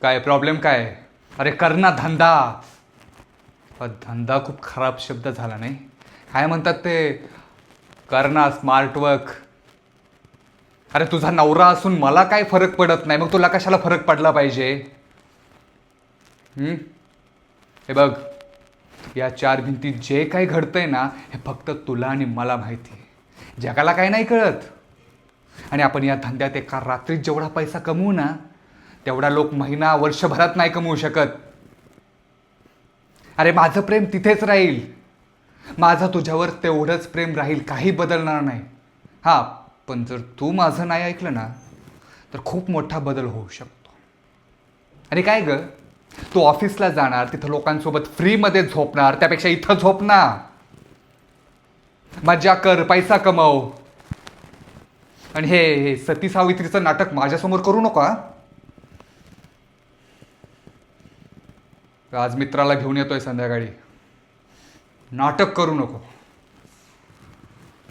काय प्रॉब्लेम काय? अरे कर ना धंदा. धंदा खूप खराब शब्द झाला नाही. काय म्हणतात ते, कर ना स्मार्ट वर्क. अरे तुझा नवरा असून मला काय फरक पडत नाही, मग तुला कशाला फरक पडला पाहिजे? हम्म? हे बघ, या चार भिंतीत जे काही घडतंय ना, हे फक्त तुला आणि मला माहिती आहे. जगाला काय नाही कळत. आणि आपण या धंद्यात एका रात्रीत जेवढा पैसा कमवू ना, तेवढा लोक महिना वर्षभरात नाही कमवू शकत. अरे माझं प्रेम तिथेच राहील. माझं तुझ्यावर तेवढंच प्रेम राहील, काही बदलणार नाही. हां, पण जर तू माझं नाही ऐकलं ना, तर खूप मोठा बदल होऊ शकतो. आणि काय ग, तू ऑफिसला जाणार, तिथं लोकांसोबत फ्रीमध्ये झोपणार, त्यापेक्षा इथं झोप ना. मज्जा कर, पैसा कमव. आणि हे सती सावित्रीचं नाटक माझ्यासमोर करू नका. आज मित्राला घेऊन येतोय संध्याकाळी. नाटक करू नको.